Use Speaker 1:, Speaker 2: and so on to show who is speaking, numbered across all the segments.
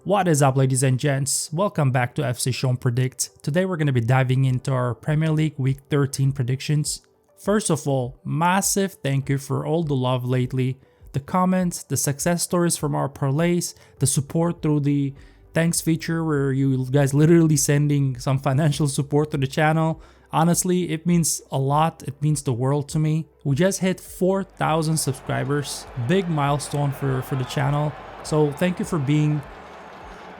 Speaker 1: What is up, ladies and gents? Welcome back to FC Sean Predicts. Today we're going to be diving into our Premier League Week 13 predictions. First of all, massive thank you for all the love lately, the comments, the success stories from our parlays, the support through the thanks feature where you guys literally sending some financial support to the channel. Honestly, it means a lot. It means the world to me. We just hit 4,000 subscribers. Big milestone for the channel. So thank you for being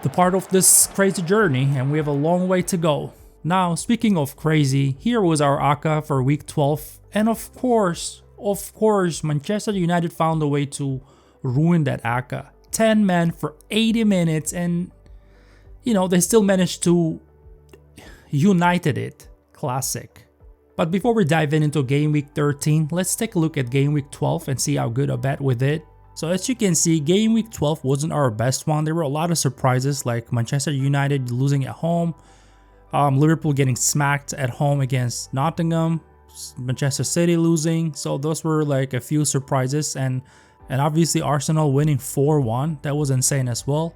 Speaker 1: the part of this crazy journey, and we have a long way to go. Now, speaking of crazy, here was our ACA for week 12, and of course, Manchester United found a way to ruin that ACA. 10 men for 80 minutes, and they still managed to united it. Classic. But before we dive into game week 13, let's take a look at game week 12 and see how good a bet we did. So as you can see, game week 12 wasn't our best one. There were a lot of surprises like Manchester United losing at home, Liverpool getting smacked at home against Nottingham, Manchester City losing. So those were like a few surprises, and obviously Arsenal winning 4-1. That was insane as well.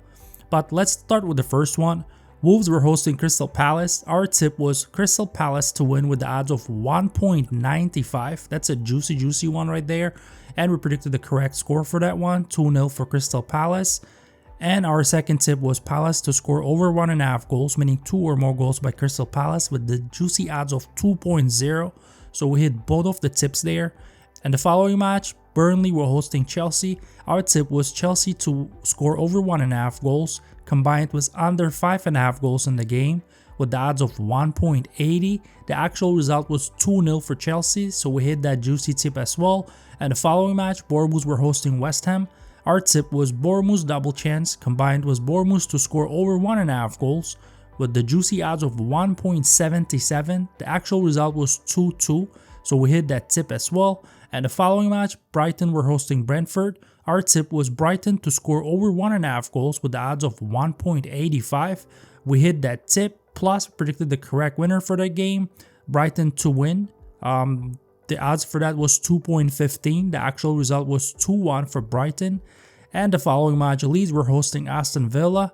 Speaker 1: But let's start with the first one. Wolves were hosting Crystal Palace. Our tip was Crystal Palace to win with the odds of 1.95. That's a juicy one right there. And we predicted the correct score for that one, 2-0 for Crystal Palace. And our second tip was Palace to score over 1.5 goals, meaning 2 or more goals by Crystal Palace with the juicy odds of 2.0. So we hit both of the tips there. And the following match, Burnley were hosting Chelsea. Our tip was Chelsea to score over 1.5 goals, combined with under 5.5 goals in the game with the odds of 1.80. The actual result was 2-0 for Chelsea, so we hit that juicy tip as well. And the following match, Bournemouth were hosting West Ham. Our tip was Bournemouth double chance, combined with Bournemouth to score over 1.5 goals with the juicy odds of 1.77. The actual result was 2-2, so we hit that tip as well. And the following match, Brighton were hosting Brentford. Our tip was Brighton to score over 1.5 goals with the odds of 1.85. We hit that tip, plus predicted the correct winner for that game, Brighton to win. The odds for that was 2.15. The actual result was 2-1 for Brighton. And the following match, Leeds were hosting Aston Villa.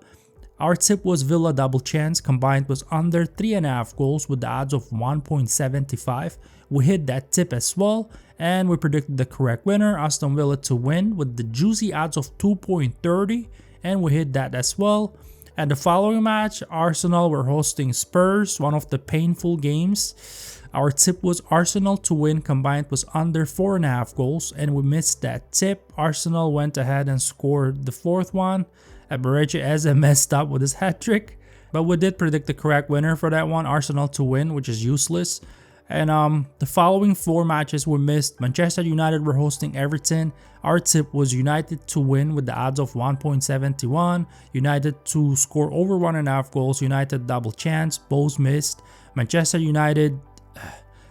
Speaker 1: Our tip was Villa double chance, combined with under 3.5 goals with the odds of 1.75. We hit that tip as well, and we predicted the correct winner, Aston Villa to win with the juicy odds of 2.30, and we hit that as well. And the following match, Arsenal were hosting Spurs, one of the painful games. Our tip was Arsenal to win, combined with under 4.5 goals, and we missed that tip. Arsenal went ahead and scored the fourth one. Aberege Eze messed up with his hat-trick, but we did predict the correct winner for that one, Arsenal to win, which is useless. And the following 4 matches were missed. Manchester United were hosting Everton. Our tip was United to win with the odds of 1.71. United to score over 1.5 goals. United double chance. Both missed. Manchester United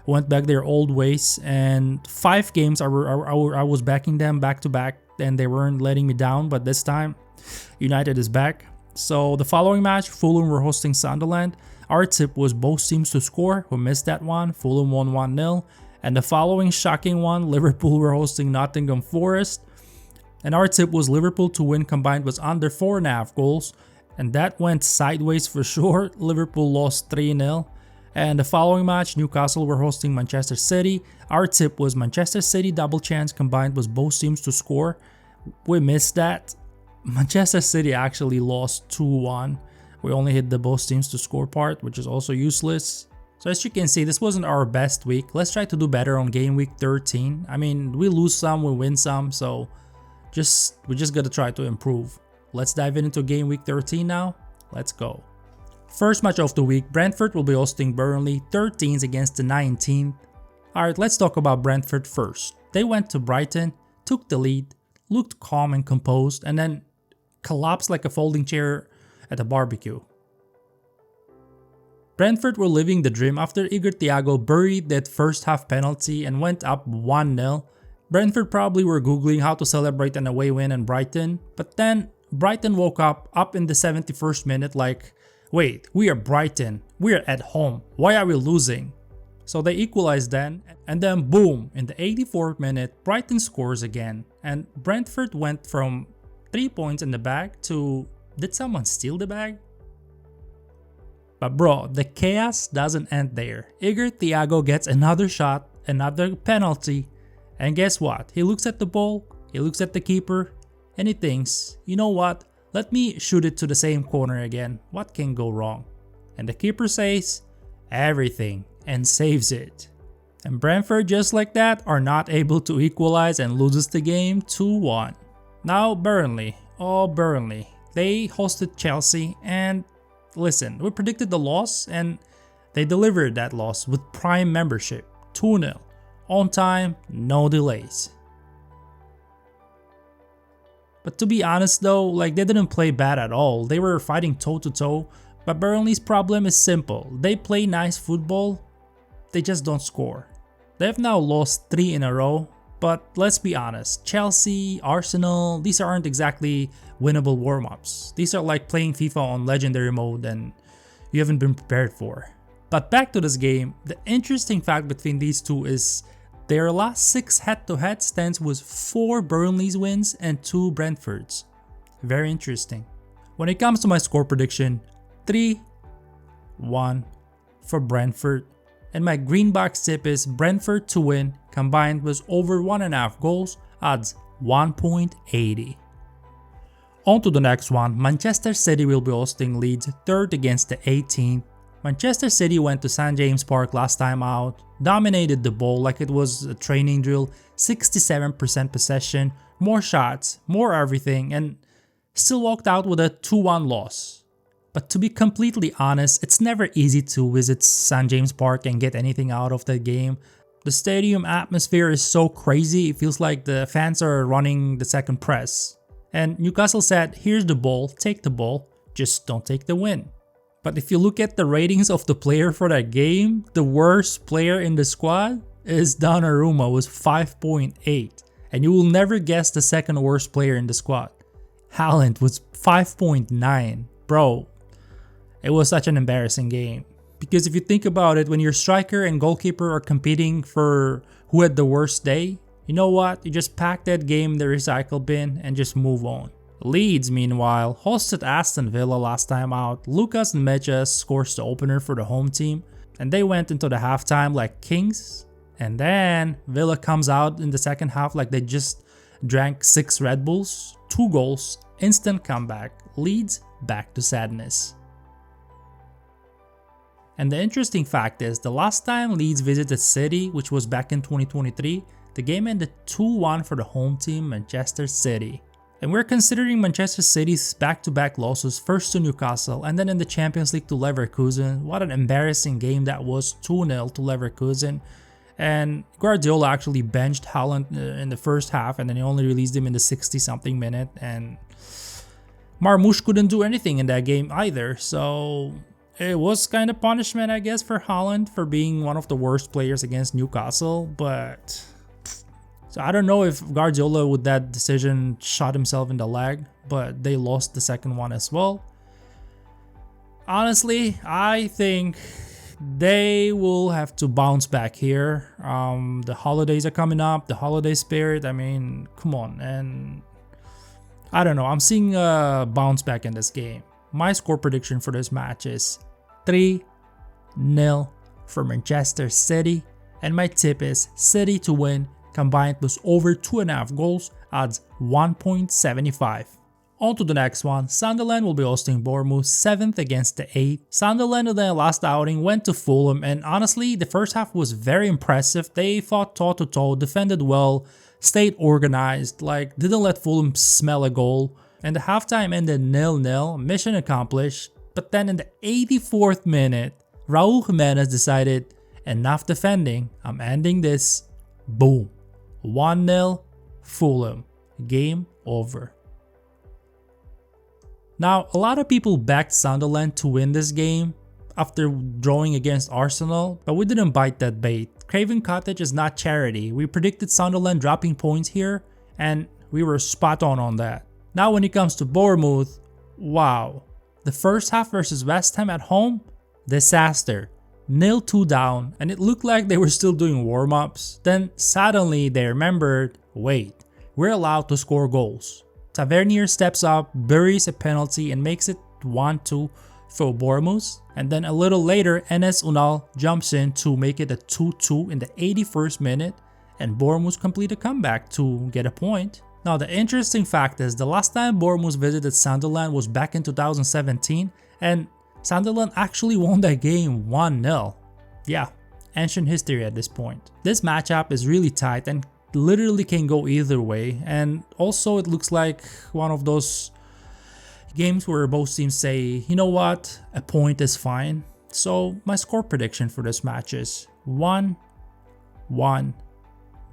Speaker 1: went back their old ways, and 5 games I was backing them back to back, and they weren't letting me down. But this time, United is back. So the following match, Fulham were hosting Sunderland. Our tip was both teams to score. We missed that one. Fulham won 1-0. And the following shocking one, Liverpool were hosting Nottingham Forest. And our tip was Liverpool to win, combined with under 4.5 goals. And that went sideways for sure. Liverpool lost 3-0. And the following match, Newcastle were hosting Manchester City. Our tip was Manchester City double chance, combined with both teams to score. We missed that. Manchester City actually lost 2-1. We only hit the both teams to score part, which is also useless. So as you can see, this wasn't our best week. Let's try to do better on game week 13. I mean, we lose some, we win some, so we just gotta try to improve. Let's dive into game week 13 now. Let's go. First match of the week, Brentford will be hosting Burnley, 13s against the 19th. Alright, let's talk about Brentford first. They went to Brighton, took the lead, looked calm and composed, and then collapsed like a folding chair at a barbecue. Brentford were living the dream after Igor Thiago buried that first half penalty and went up 1-0. Brentford probably were googling how to celebrate an away win in Brighton, but then Brighton woke up in the 71st minute like, wait, we are Brighton, we are at home, why are we losing? So they equalized then, and then boom, in the 84th minute, Brighton scores again, and Brentford went from 3 points in the bag to Did someone steal the bag? But bro, the chaos doesn't end there. Igor Thiago gets another shot, another penalty, and guess what? He looks at the ball, he looks at the keeper, and he thinks, you know what? Let me shoot it to the same corner again. What can go wrong? And the keeper says, everything, and saves it. And Brentford, just like that, are not able to equalize and loses the game 2-1. Now Burnley, oh Burnley, they hosted Chelsea, and listen, we predicted the loss and they delivered that loss with Prime membership, 2-0, on time, no delays. But to be honest though, like they didn't play bad at all, they were fighting toe to toe, but Burnley's problem is simple, they play nice football, they just don't score. They've now lost 3 in a row, but let's be honest, Chelsea, Arsenal, these aren't exactly winnable warm-ups. These are like playing FIFA on legendary mode and you haven't been prepared for. But back to this game, the interesting fact between these two is their last 6 head-to-head stands was 4 Burnley's wins and 2 Brentford's. Very interesting. When it comes to my score prediction, 3-1 for Brentford. And my green box tip is Brentford to win combined was over 1.5 goals, odds 1.80. On to the next one, Manchester City will be hosting Leeds 3rd against the 18th. Manchester City went to St James Park last time out, dominated the ball like it was a training drill, 67% possession, more shots, more everything, and still walked out with a 2-1 loss. But to be completely honest, it's never easy to visit St James Park and get anything out of the game. The stadium atmosphere is so crazy, it feels like the fans are running the second press. And Newcastle said, here's the ball, take the ball, just don't take the win. But if you look at the ratings of the player for that game, the worst player in the squad is Donnarumma, was 5.8. And you will never guess the second worst player in the squad. Haaland was 5.9. Bro, it was such an embarrassing game. Because if you think about it, when your striker and goalkeeper are competing for who had the worst day, you know what? You just pack that game in the recycle bin and just move on. Leeds, meanwhile, hosted Aston Villa last time out. Lucas Mejas scores the opener for the home team, and they went into the halftime like kings. And then Villa comes out in the second half like they just drank 6 Red Bulls, 2 goals, instant comeback. Leeds back to sadness. And the interesting fact is, the last time Leeds visited City, which was back in 2023, the game ended 2-1 for the home team, Manchester City. And we're considering Manchester City's back-to-back losses, first to Newcastle and then in the Champions League to Leverkusen. What an embarrassing game that was, 2-0 to Leverkusen. And Guardiola actually benched Haaland in the first half and then he only released him in the 60-something minute. And Marmoush couldn't do anything in that game either, so it was kind of punishment, I guess, for Haaland for being one of the worst players against Newcastle, but so I don't know if Guardiola with that decision shot himself in the leg, but they lost the second one as well. Honestly, I think they will have to bounce back here. The holidays are coming up, the holiday spirit, I mean, come on. And I don't know, I'm seeing a bounce back in this game. My score prediction for this match is 3-0 for Manchester City, and my tip is City to win combined plus over 2.5 goals, odds 1.75. On to the next one, Sunderland will be hosting Bournemouth 7th against the 8th. Sunderland in their last outing went to Fulham, and honestly the first half was very impressive. They fought toe to toe, defended well, stayed organized, like didn't let Fulham smell a goal. And the halftime ended 0-0, mission accomplished. But then in the 84th minute, Raúl Jiménez decided, enough defending, I'm ending this. Boom. 1-0 Fulham. Game over. Now, a lot of people backed Sunderland to win this game after drawing against Arsenal, but we didn't bite that bait. Craven Cottage is not charity. We predicted Sunderland dropping points here, and we were spot on that. Now when it comes to Bournemouth, wow. The first half versus West Ham at home, disaster. 0-2 down, and it looked like they were still doing warm-ups. Then suddenly they remembered, wait, we're allowed to score goals. Tavernier steps up, buries a penalty and makes it 1-2 for Bournemouth. And then a little later, Enes Unal jumps in to make it a 2-2 in the 81st minute, and Bournemouth complete a comeback to get a point. Now the interesting fact is the last time Bournemouth visited Sunderland was back in 2017, and Sunderland actually won that game 1-0. Yeah, ancient history at this point. This matchup is really tight and literally can go either way, and also it looks like one of those games where both teams say, you know what, a point is fine. So my score prediction for this match is 1-1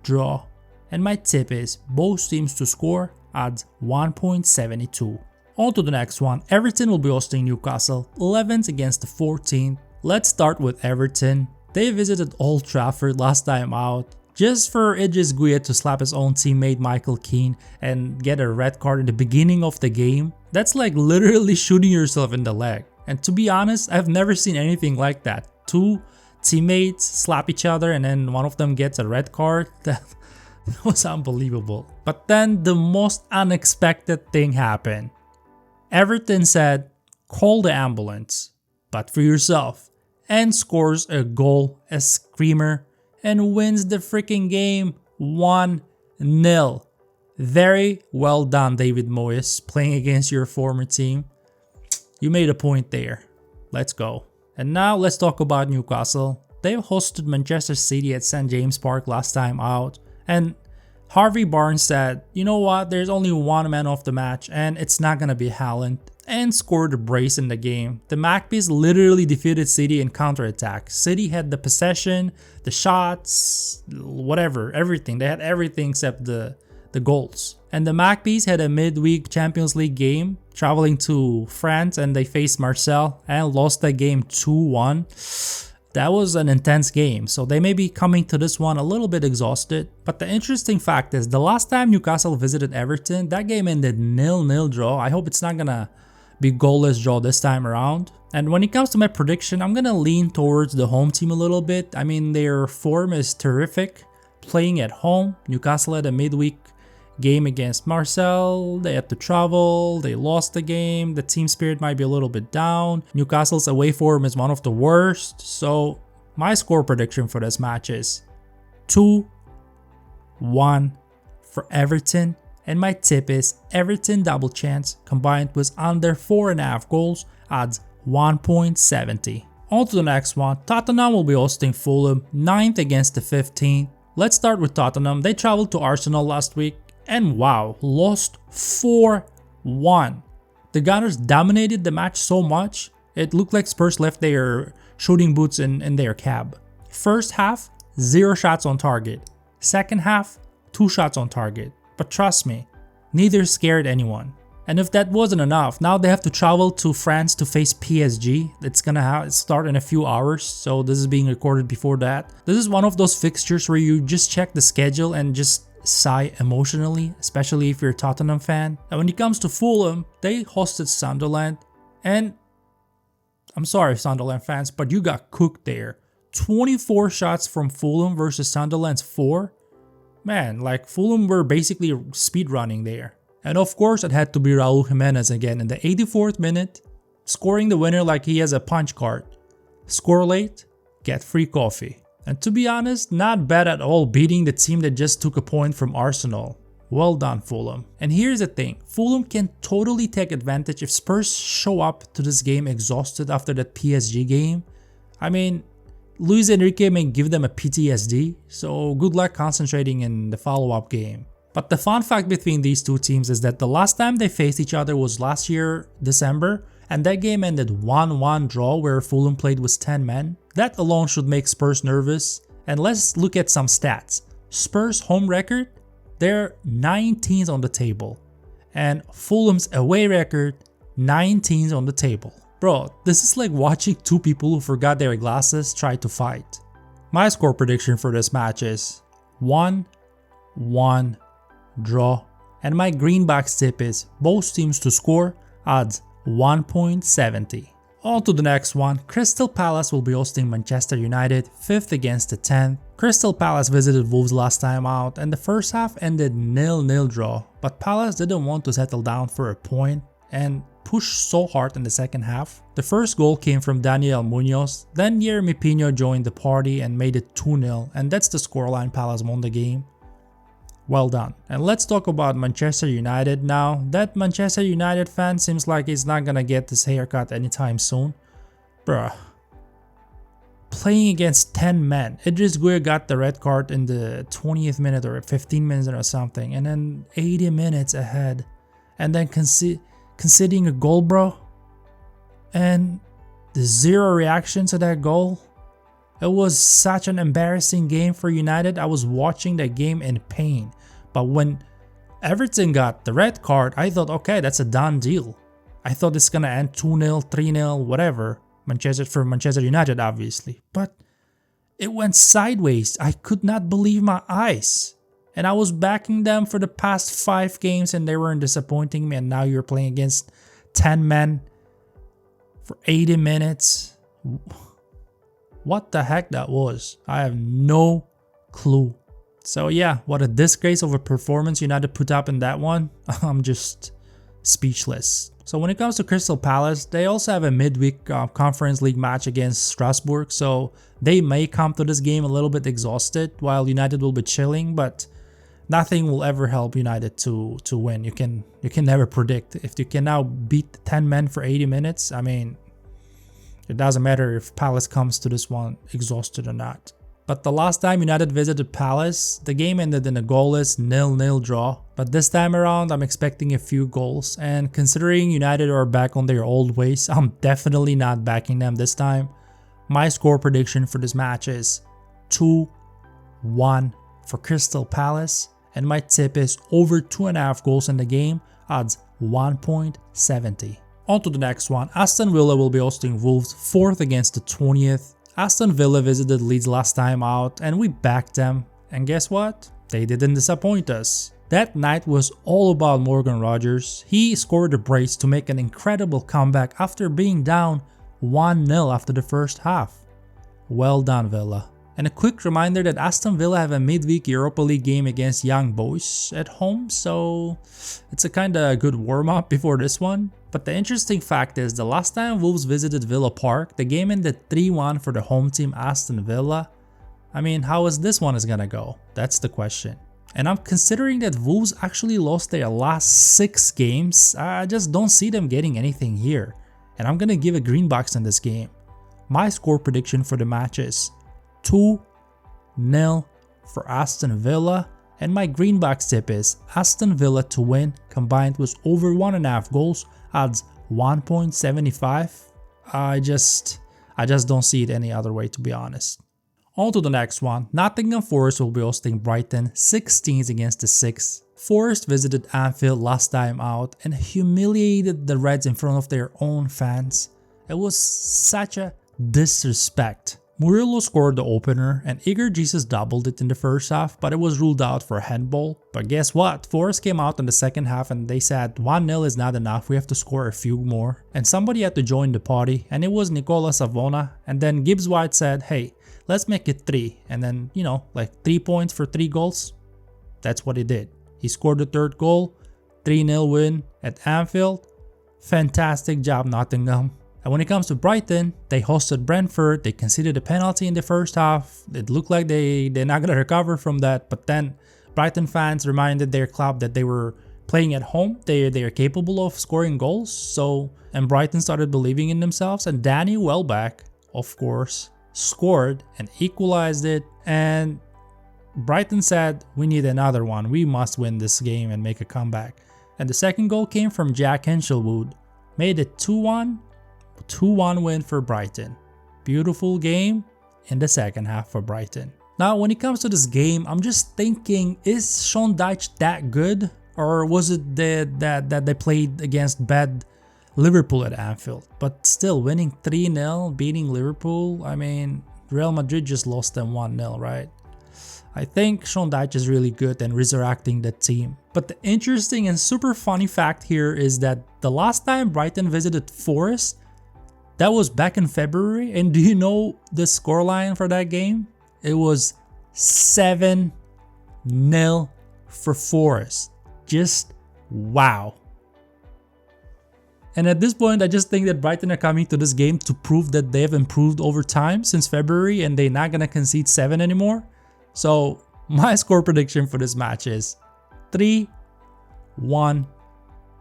Speaker 1: draw, and my tip is both teams to score at 1.72. On to the next one. Everton will be hosting Newcastle, 11th against the 14th. Let's start with Everton. They visited Old Trafford last time out, just for Idris Gueye to slap his own teammate Michael Keane and get a red card in the beginning of the game. That's like literally shooting yourself in the leg. And to be honest, I've never seen anything like that. Two teammates slap each other and then one of them gets a red card. That was unbelievable. But then the most unexpected thing happened. Everton said, call the ambulance, but for yourself, and scores a goal, a screamer, and wins the freaking game 1-0. Very well done, David Moyes, playing against your former team. You made a point there. Let's go. And now let's talk about Newcastle. They hosted Manchester City at St. James Park last time out, and Harvey Barnes said, you know what, there's only one man of the match and it's not gonna be Haaland, and scored a brace in the game. The Magpies literally defeated City in counterattack. City had the possession, the shots, whatever, everything. They had everything except the goals. And the Magpies had a midweek Champions League game traveling to France, and they faced Marseille and lost that game 2-1. That was an intense game, so they may be coming to this one a little bit exhausted. But the interesting fact is the last time Newcastle visited Everton, that game ended 0-0 draw. I hope it's not gonna be goalless draw this time around. And when it comes to my prediction, I'm gonna lean towards the home team a little bit. I mean, their form is terrific. Playing at home, Newcastle had a midweek game against Marseille. They had to travel, they lost the game, the team spirit might be a little bit down. Newcastle's away form is one of the worst, so my score prediction for this match is 2-1 for Everton, and my tip is Everton double chance combined with under 4.5 goals at 1.70. On to the next one. Tottenham will be hosting Fulham, 9th against the 15th. Let's start with Tottenham. They traveled to Arsenal last week, and wow, lost 4-1. The Gunners dominated the match so much, it looked like Spurs left their shooting boots in their cab. First half, 0 shots on target. Second half, 2 shots on target. But trust me, neither scared anyone. And if that wasn't enough, now they have to travel to France to face PSG. It's gonna start in a few hours, so this is being recorded before that. This is one of those fixtures where you just check the schedule and just sigh emotionally, especially if you're a Tottenham fan. And when it comes to Fulham, they hosted Sunderland, and I'm sorry Sunderland fans, but you got cooked there. 24 shots from Fulham versus Sunderland's 4. Man, like Fulham were basically speedrunning there. And of course it had to be Raul Jimenez again in the 84th minute, scoring the winner like he has a punch card. Score late, get free coffee. And to be honest, not bad at all beating the team that just took a point from Arsenal. Well done, Fulham. And here's the thing, Fulham can totally take advantage if Spurs show up to this game exhausted after that PSG game. I mean, Luis Enrique may give them a PTSD, so good luck concentrating in the follow-up game. But the fun fact between these two teams is that the last time they faced each other was last year, December, and that game ended 1-1 draw where Fulham played with 10 men. That alone should make Spurs nervous. And let's look at some stats. Spurs' home record, they're 19th on the table. And Fulham's away record, 19th on the table. Bro, this is like watching two people who forgot their glasses try to fight. My score prediction for this match is 1-1 draw. And my greenbacks tip is both teams to score at 1.70. On to the next one. Crystal Palace will be hosting Manchester United, 5th against the 10th. Crystal Palace visited Wolves last time out and the first half ended 0-0 draw, but Palace didn't want to settle down for a point and pushed so hard in the second half. The first goal came from Daniel Munoz, then Yeremy Pino joined the party and made it 2-0, and that's the scoreline. Palace won the game. Well done. And let's talk about Manchester United now. That Manchester United fan seems like he's not gonna get this haircut anytime soon. Bruh. Playing against 10 men. Idris Gueye got the red card in the 20th minute or 15 minutes or something, and then 80 minutes ahead. And then conceding a goal, bro. And the zero reaction to that goal. It was such an embarrassing game for United. I was watching that game in pain. But when Everton got the red card, I thought, okay, that's a done deal. I thought it's gonna end 2-0, 3-0, whatever. For Manchester United, obviously. But it went sideways. I could not believe my eyes. And I was backing them for the past 5 games and they weren't disappointing me. And now you're playing against 10 men for 80 minutes. What the heck that was? I have no clue. So yeah, what a disgrace of a performance United put up in that one. I'm just speechless. So when it comes to Crystal Palace, they also have a midweek Conference League match against Strasbourg. So they may come to this game a little bit exhausted while United will be chilling, but nothing will ever help United to win. You can never predict. If you can now beat 10 men for 80 minutes, I mean, it doesn't matter if Palace comes to this one exhausted or not. But the last time United visited Palace, the game ended in a goalless 0-0 draw. But this time around, I'm expecting a few goals. And considering United are back on their old ways, I'm definitely not backing them this time. My score prediction for this match is 2-1 for Crystal Palace. And my tip is over 2.5 goals in the game, odds 1.70. On to the next one. Aston Villa will be hosting Wolves, 4th against the 20th. Aston Villa visited Leeds last time out and we backed them. And guess what? They didn't disappoint us. That night was all about Morgan Rogers. He scored a brace to make an incredible comeback after being down 1-0 after the first half. Well done, Villa. And a quick reminder that Aston Villa have a midweek Europa League game against Young Boys at home, so it's a kinda good warm-up before this one. But the interesting fact is, the last time Wolves visited Villa Park, the game ended 3-1 for the home team Aston Villa. I mean, how is this one gonna go? That's the question. And I'm considering that Wolves actually lost their last 6 games. I just don't see them getting anything here. And I'm gonna give a green box in this game. My score prediction for the match is 2-0 for Aston Villa, and my green box tip is Aston Villa to win combined with over 1.5 goals, odds 1.75. I just don't see it any other way, to be honest. On to the next one. Nottingham Forest will be hosting Brighton, 16th against the 6th. Forest visited Anfield last time out and humiliated the Reds in front of their own fans. It was such a disrespect. Murillo scored the opener and Igor Jesus doubled it in the first half, but it was ruled out for a handball. But guess what? Forest came out in the second half and they said 1-0 is not enough, we have to score a few more. And somebody had to join the party, and it was Nicola Savona. And then Gibbs White said, hey, let's make it 3. And then, you know, like 3 points for 3 goals. That's what he did. He scored the 3rd goal, 3-0 win at Anfield. Fantastic job, Nottingham. And when it comes to Brighton, they hosted Brentford. They conceded a penalty in the first half. It looked like they're not going to recover from that. But then Brighton fans reminded their club that they were playing at home. They are capable of scoring goals. And Brighton started believing in themselves. And Danny Welbeck, of course, scored and equalized it. And Brighton said, we need another one. We must win this game and make a comeback. And the second goal came from Jack Hinchelwood. Made it 2-1. 2-1 win for Brighton. Beautiful game in the second half for Brighton. Now, when it comes to this game, I'm just thinking, is Sean Dyche that good? Or was it that they played against bad Liverpool at Anfield? But still, winning 3-0, beating Liverpool, I mean, Real Madrid just lost them 1-0, right? I think Sean Dyche is really good and resurrecting the team. But the interesting and super funny fact here is that the last time Brighton visited Forest, That was back in February, and do you know the scoreline for that game? It was 7-0 for Forest. Just wow. And at this point, I just think that Brighton are coming to this game to prove that they have improved over time since February and they're not going to concede 7 anymore. So my score prediction for this match is 3-1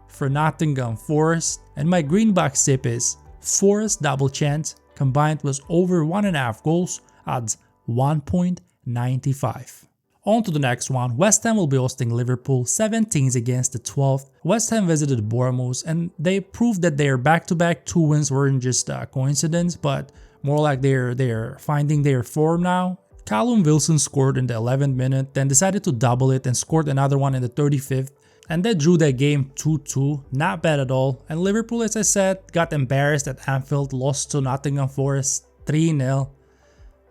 Speaker 1: for Nottingham Forest. And my green box tip is Forest double chance combined was over 1.5 goals, odds 1.95. On to the next one. West Ham will be hosting Liverpool, 17th against the 12th. West Ham visited Bournemouth and they proved that their back-to-back 2 wins weren't just a coincidence, but more like they're finding their form now. Callum Wilson scored in the 11th minute, then decided to double it and scored another one in the 35th. And that drew that game 2-2, not bad at all. And Liverpool, as I said, got embarrassed at Anfield, lost to Nottingham Forest 3-0.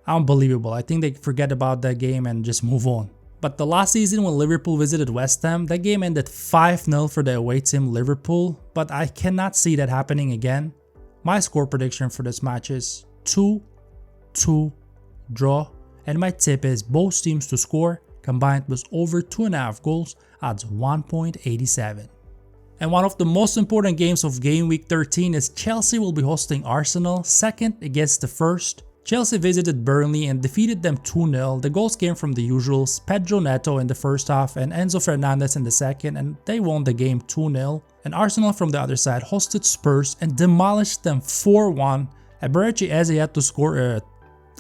Speaker 1: Unbelievable. I think they forget about that game and just move on. But the last season when Liverpool visited West Ham, that game ended 5-0 for the away team Liverpool, but I cannot see that happening again. My score prediction for this match is 2-2 draw, and my tip is both teams to score combined was over 2.5 goals, odds 1.87. And one of the most important games of game week 13 is Chelsea will be hosting Arsenal, second against the first. Chelsea visited Burnley and defeated them 2-0. The goals came from the usuals, Pedro Neto in the first half and Enzo Fernandez in the second, and they won the game 2-0. And Arsenal from the other side hosted Spurs and demolished them 4-1. Eberechi Eze had to score a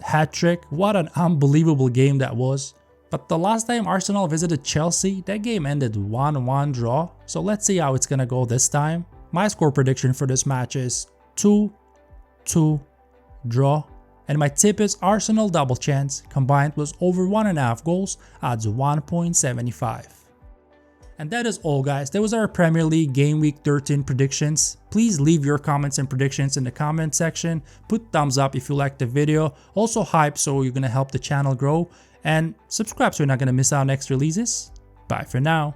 Speaker 1: hat-trick. What an unbelievable game that was. But the last time Arsenal visited Chelsea, that game ended 1-1 draw. So let's see how it's gonna go this time. My score prediction for this match is 2-2 draw. And my tip is Arsenal double chance combined was over 1.5 goals, odds 1.75. And that is all, guys. That was our Premier League Game Week 13 predictions. Please leave your comments and predictions in the comment section. Put thumbs up if you liked the video. Also hype so you're gonna help the channel grow. And subscribe so you're not gonna miss out on next releases. Bye for now.